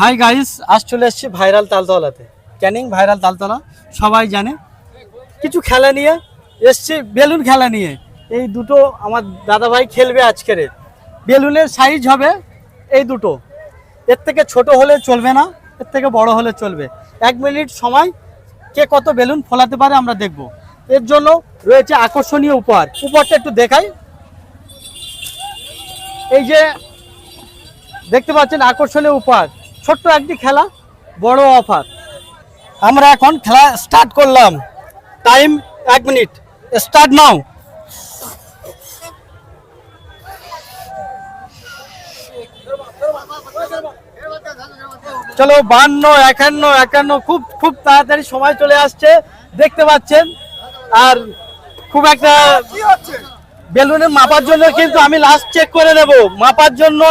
Hi guys, আজ চলে এসেছি ভাইরাল তালতলাতে। ক্যানিং ভাইরাল তালতলা সবাই জানে। কিছু খেলা নিয়ে এসছি, বেলুন খেলা নিয়ে। এই দুটো আমার দাদা ভাই খেলবে আজকের। বেলুনের সাইজ হবে এই দুটো, এর থেকে ছোট হলে চলবে না, এর থেকে বড় হলে চলবে। 1 মিনিট সময় কে কত বেলুন ফোলাতে পারে আমরা দেখব। এর জন্য রয়েছে আকর্ষণীয় উপহার। উপহারটা একটু দেখাই। এই যে দেখতে পাচ্ছেন আকর্ষণীয় উপহার, ছোট্ট একটি খেলা, বড় অফার। আমরা এখন খেলা স্টার্ট করলাম। Time 1 minute, start now. চলো 52, 51, 51, খুব খুব তাড়াতাড়ি সময় চলে আসছে দেখতে পাচ্ছেন। আর খুব একটা বেলুনের মাপার জন্য কিন্তু আমি লাস্ট চেক করে নেব। মাপার জন্য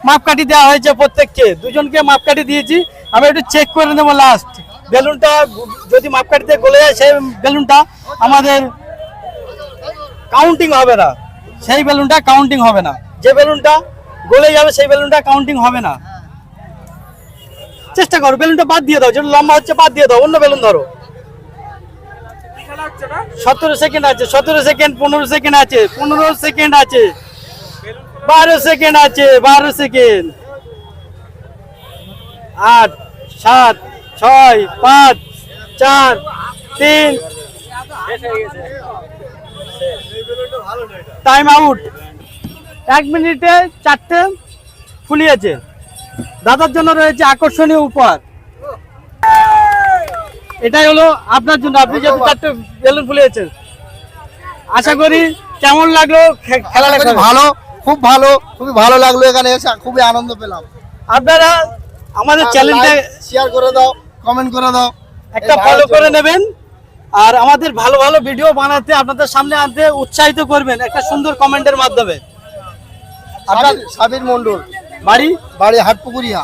মাপকাঠি দেওয়া হয়েছে, প্রত্যেককে দুজনকে মাপকাঠি দিয়েছি। আমি একটু চেক করে নেব লাস্ট। বেলুনটা যদি মাপকাঠিতে গলে যায় সেই বেলুনটা আমাদের কাউন্টিং হবে না, সেই বেলুনটা কাউন্টিং হবে না। যে বেলুনটা গলে যাবে সেই বেলুনটা কাউন্টিং হবে না। চেষ্টা করো, বেলুনটা বাদ দিয়ে দাও, যেটা লম্বা হচ্ছে বাদ দিয়ে দাও, অন্য বেলুন ধরো। 17 সেকেন্ড আছে, 17 সেকেন্ড, 15 সেকেন্ড আছে, 15 সেকেন্ড আছে, 12 সেকেন্ড আছে, 12 সেকেন্ড। 8, 7, 6, 5, 4, 3, time out. 1 মিনিটে 4টে ফুলিয়েছে। দাদার জন্য রয়েছে আকর্ষণীয় উপহার। এটাই হলো আপনার জন্য, আপনি যেহেতু 4টে বেলুন ফুলিয়েছেন। আশা করি কেমন লাগলো খেলাটা? ভালো, খুব ভালো, খুবই ভালো লাগলো। এখানে এসে খুবই আনন্দ পেলাম। আপনারা আমাদের চ্যানেলটা শেয়ার করে দাও, কমেন্ট করে দাও, একটা ফলো করে নেবেন। আর আমাদের ভালো ভালো ভিডিও বানাতে, আপনাদের সামনে আনতে উৎসাহিত করবেন একটা সুন্দর কমেন্টের মাধ্যমে। আপনার সাবির মন্ডল, বাড়ি বাড়ি হাটপুকুরিয়া।